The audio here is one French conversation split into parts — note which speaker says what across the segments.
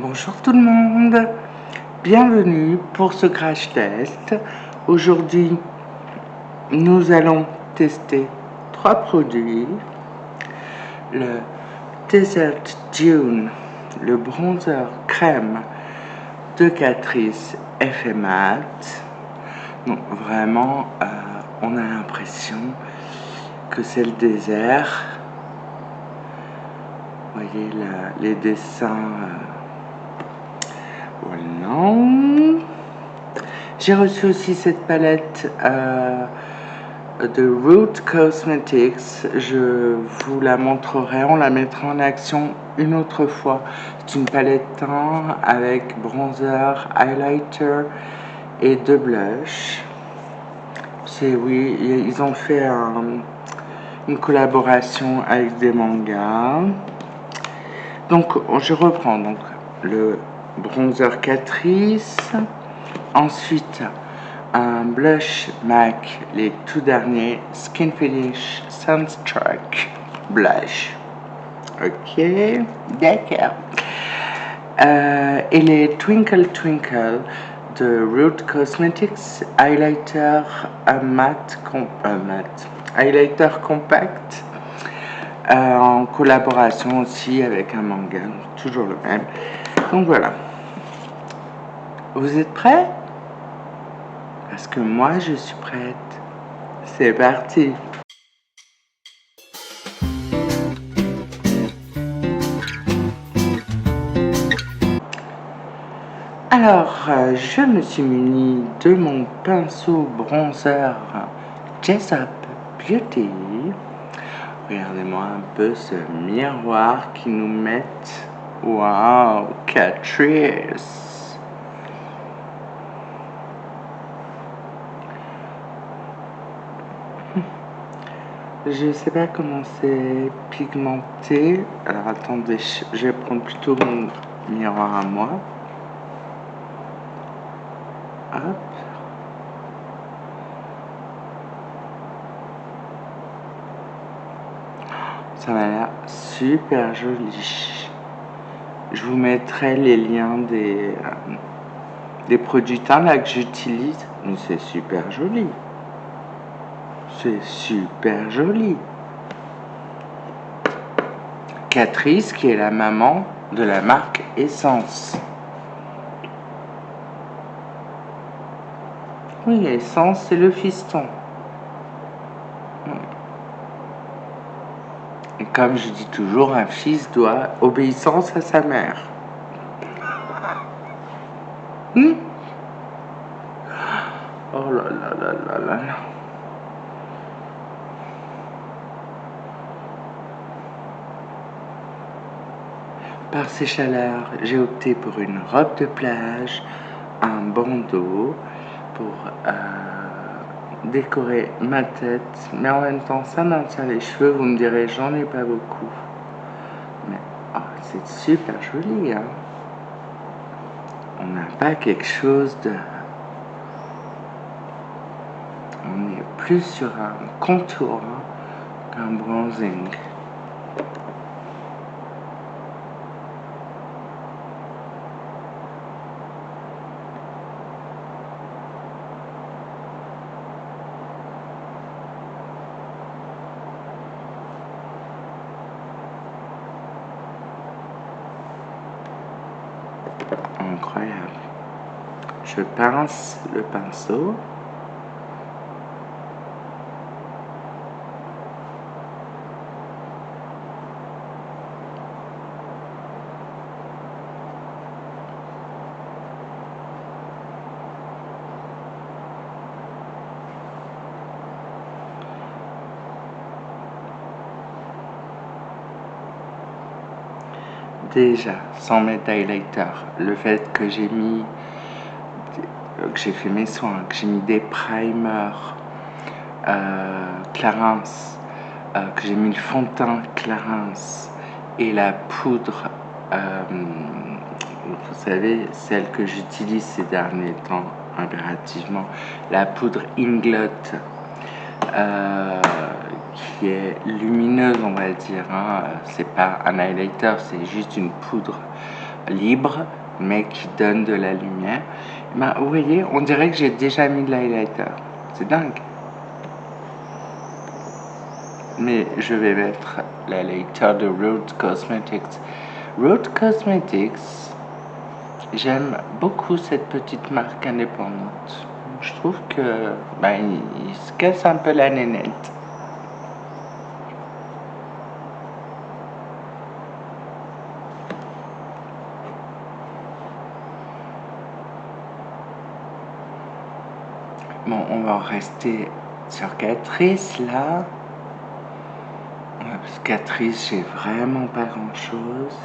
Speaker 1: Bonjour tout le monde, bienvenue pour ce crash test. Aujourd'hui, nous allons tester 3 produits. Le Desert Dune, le bronzer crème de Catrice Effet Mat. Donc vraiment, on a l'impression que c'est le désert. Vous voyez les dessins. Voilà. J'ai reçu aussi cette palette de Root Cosmetics. Je vous la montrerai, on la mettra en action une autre fois. C'est une palette teint avec bronzer, highlighter et 2 blushs. Oui, ils ont fait une collaboration avec des mangas. Donc je reprends donc le bronzer Catrice, ensuite un blush MAC, les tout derniers Skin Finish Sunstruck Blush. Ok, d'accord. Et les Twinkle Twinkle de Root Cosmetics Highlighter Highlighter Compact, en collaboration aussi avec un manga, toujours le même. Donc voilà. Vous êtes prêts? Parce que moi je suis prête. C'est parti. Alors, je me suis muni de mon pinceau bronzer Jessup Beauty. Regardez-moi un peu ce miroir qui nous met. Waouh, Catrice. Je sais pas comment c'est pigmenté. Alors attendez, je vais prendre plutôt mon miroir à moi. Hop. Ça m'a l'air super joli. Je vous mettrai les liens des produits teints là que j'utilise. Mais c'est super joli. C'est super joli. Catrice qui est la maman de la marque Essence. Oui, Essence c'est le fiston. Et comme je dis toujours, un fils doit obéissance à sa mère. Oh là là là là là là. Par ces chaleurs, j'ai opté pour une robe de plage, un bandeau pour décorer ma tête, mais en même temps ça maintient les cheveux. Vous me direz, j'en ai pas beaucoup, mais oh, c'est super joli, hein. On n'a pas quelque chose de... On est plus sur un contour, hein, qu'un bronzing. Incroyable. Je pince le pinceau. Déjà, sans mettre d'highlighter, le fait que j'ai fait mes soins, que j'ai mis des primers Clarins, que j'ai mis le fond de teint Clarins et la poudre, vous savez, celle que j'utilise ces derniers temps impérativement, la poudre Inglot, qui est lumineuse, on va dire, hein. C'est pas un highlighter, c'est juste une poudre libre, mais qui donne de la lumière. Ben, vous voyez, on dirait que j'ai déjà mis de l'highlighter. C'est dingue. Mais je vais mettre l'highlighter de Rode Cosmetics. Rode Cosmetics, j'aime beaucoup cette petite marque indépendante. Je trouve que ben, il se casse un peu la nénette. Bon, on va en rester sur Catrice là. Parce que Catrice, j'ai vraiment pas grand chose.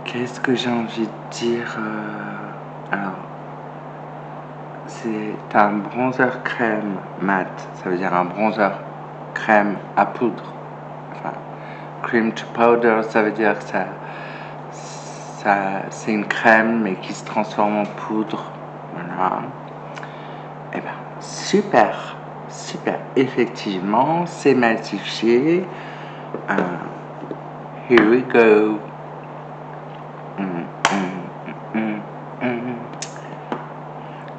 Speaker 1: Qu'est-ce que j'ai envie de dire alors, c'est un bronzer crème mat, ça veut dire un bronzer crème à poudre. Enfin, cream to powder, ça veut dire que c'est une crème mais qui se transforme en poudre. Voilà. Et ben, super, super. Effectivement, c'est matifié. Here we go.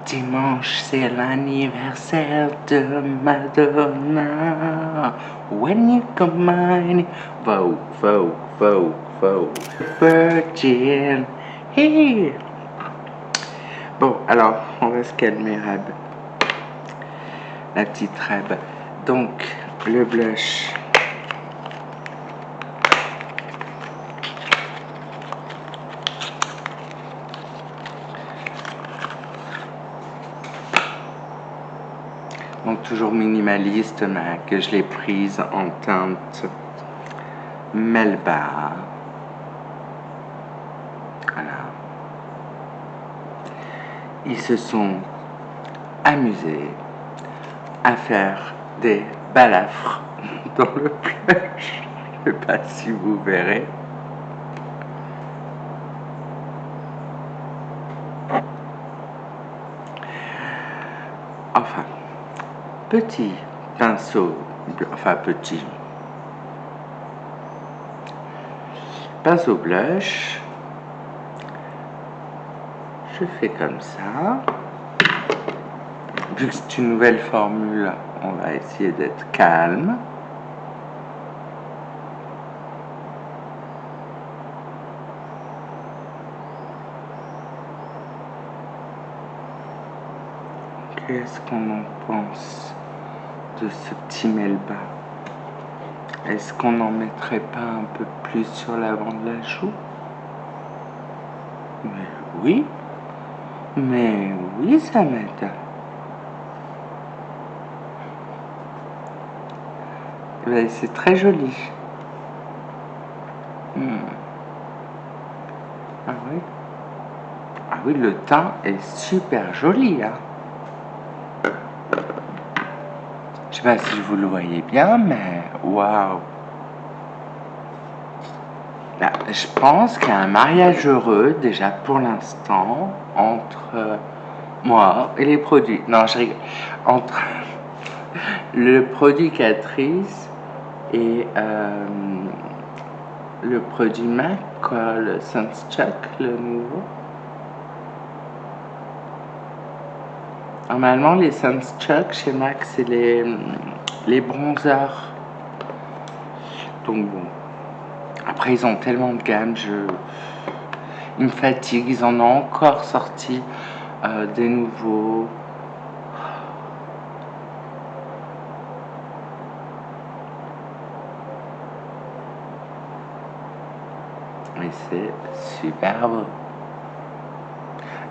Speaker 1: Dimanche, c'est l'anniversaire de Madonna. When you combine Vogue, Vogue, Vogue, Vogue, Virgin. Hey. Bon, alors, on va se calmer, Rab. La petite Rab. Donc, le blush. Donc toujours minimaliste, mais que je l'ai prise en teinte Melba. Voilà. Ils se sont amusés à faire des balafres dans le blush. Je ne sais pas si vous verrez. Enfin, petit pinceau, enfin petit pinceau blush, je fais comme ça. Vu que c'est une nouvelle formule, on va essayer d'être calme. Qu'est-ce qu'on en pense de ce petit Melba? Est-ce qu'on n'en mettrait pas un peu plus sur l'avant de la joue? Mais oui, ça m'aide. Ben, c'est très joli. Ah oui? Ah oui, le teint est super joli, hein. Je sais pas si vous le voyez bien, mais waouh! Là, je pense qu'il y a un mariage heureux, déjà pour l'instant, entre moi et les produits. Non, je rigole. Entre le produit Catrice et le produit MAC, quoi, le Sunstruck, le nouveau. Normalement, les Sunstruck chez MAC, c'est les bronzers. Donc bon. Après, ils ont tellement de gamme, ils me fatiguent. Ils en ont encore sorti des nouveaux. Et c'est superbe.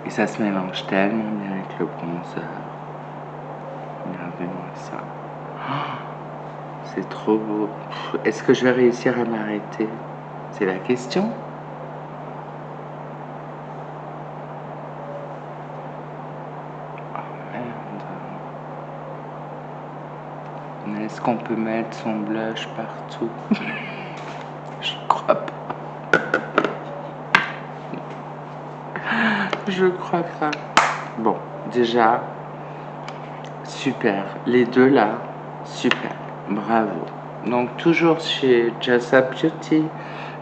Speaker 1: Et ça se mélange tellement bien avec le bronzer. Regardez-moi ça. C'est trop beau. Est-ce que je vais réussir à m'arrêter? C'est la question. Oh merde. Est-ce qu'on peut mettre son blush partout? Je crois pas. Je crois pas. Bon, déjà, super. Les deux là, super. Bravo. Donc toujours chez Just Up Beauty,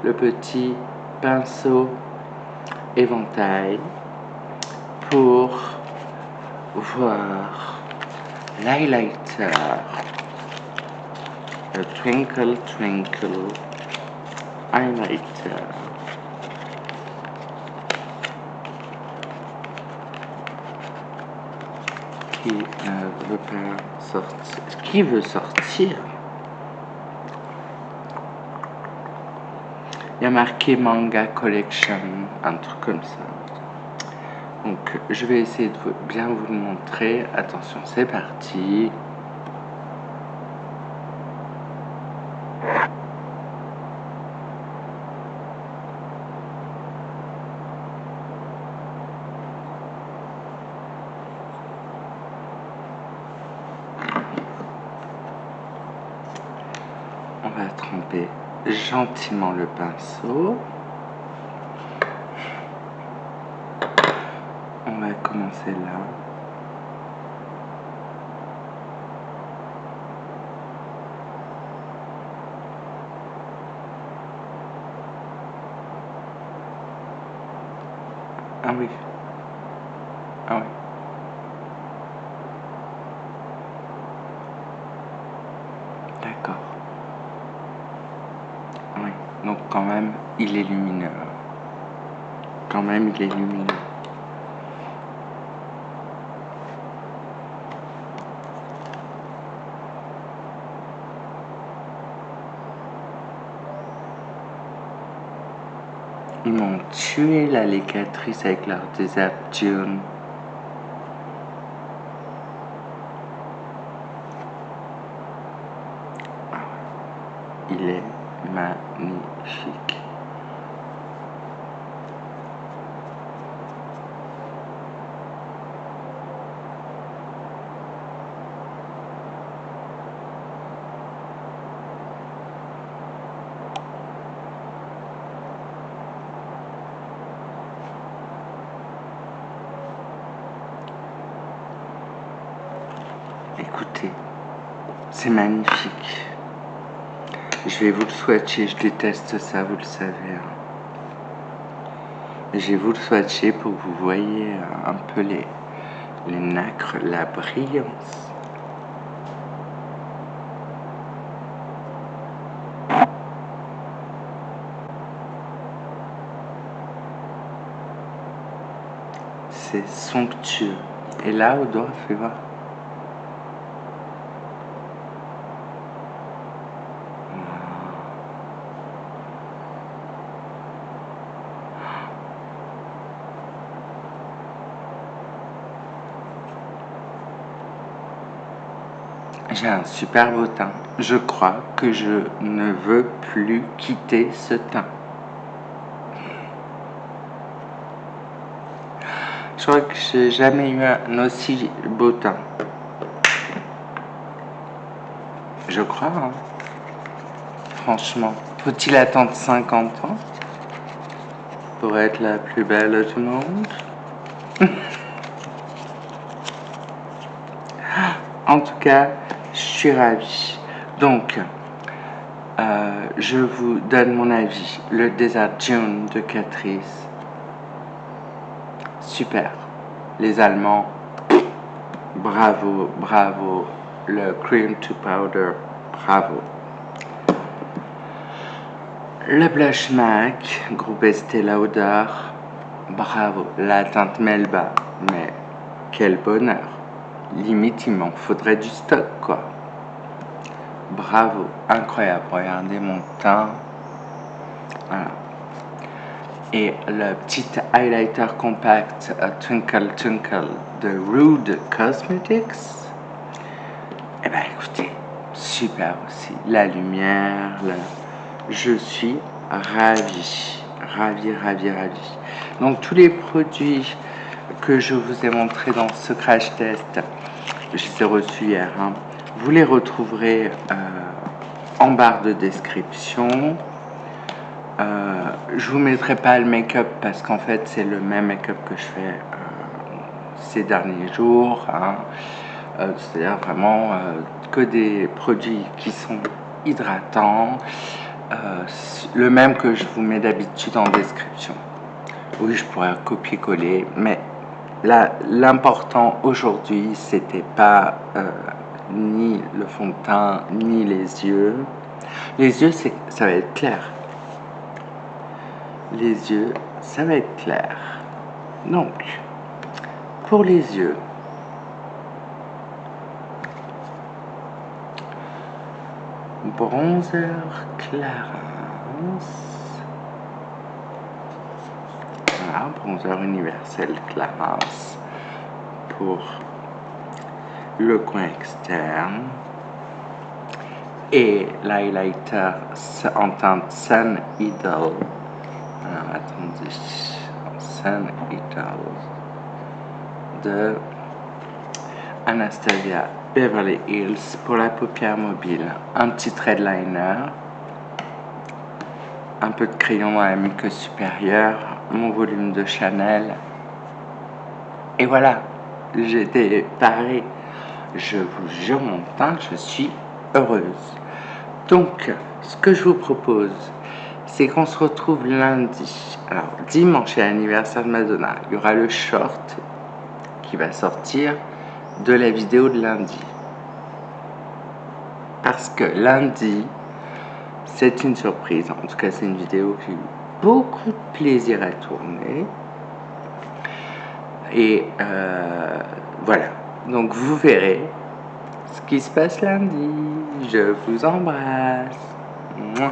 Speaker 1: le petit pinceau éventail pour voir l'highlighter, le Twinkle Twinkle highlighter. Qui ne veut pas sortir. Qui veut sortir? Il y a marqué Manga Collection, un truc comme ça. Donc je vais essayer de bien vous le montrer. Attention, c'est parti. On va tremper gentiment le pinceau. On va commencer là. Ah oui. Ah oui. D'accord. Oui. Donc quand même, il est lumineux. Quand même, il est lumineux. Ils m'ont tué la légatrice avec leur Desert June. Il est magnifique. Écoutez, c'est magnifique. Je vais vous le swatcher, je déteste ça, vous le savez. Je vais vous le swatcher pour que vous voyez un peu les nacres, la brillance. C'est somptueux. Et là, au doigt, fais voir. J'ai un super beau teint. Je crois que je ne veux plus quitter ce teint. Je crois que j'ai jamais eu un aussi beau teint. Je crois, hein. Franchement. Faut-il attendre 50 ans pour être la plus belle du monde? En tout cas, je suis ravie. Donc, je vous donne mon avis. Le Desert June de Catrice. Super. Les Allemands, bravo, bravo. Le Cream to Powder, bravo. Le Blush MAC, groupe Estée Lauder, bravo. La teinte Melba, mais quel bonheur. Limite, il m'en faudrait du stock, quoi. Bravo, incroyable. Regardez mon teint. Voilà. Et le petit highlighter compact Twinkle Twinkle de Rude Cosmetics. Eh bien, écoutez, super aussi. La lumière, je suis ravie. Ravi. Donc, tous les produits que je vous ai montrés dans ce crash test, je les ai reçus hier. Hein. Vous les retrouverez en barre de description. Je vous mettrai pas le make-up parce qu'en fait c'est le même make-up que je fais ces derniers jours. Hein. C'est-à-dire vraiment que des produits qui sont hydratants, le même que je vous mets d'habitude en description. Oui, je pourrais copier-coller, mais là, l'important aujourd'hui, c'était pas ni le fond de teint, ni les yeux. Les yeux, ça va être clair. Les yeux, ça va être clair. Donc, pour les yeux, bronzer Clarins. Voilà, bronzer universel Clarins pour le coin externe. Et l'highlighter en teinte Sun Idol. Alors, attendez. Sun Idol de Anastasia Beverly Hills pour la paupière mobile. Un petit thread liner, un peu de crayon dans la muqueuse supérieure, mon volume de Chanel. Et voilà, j'étais parée. Je vous jure, mon teint, je suis heureuse. Donc, ce que je vous propose, c'est qu'on se retrouve lundi. Alors, dimanche est l'anniversaire de Madonna. Il y aura le short qui va sortir de la vidéo de lundi. Parce que lundi, c'est une surprise. En tout cas, c'est une vidéo que j'ai eu beaucoup de plaisir à tourner. Et voilà. Donc, vous verrez ce qui se passe lundi. Je vous embrasse. Mouah.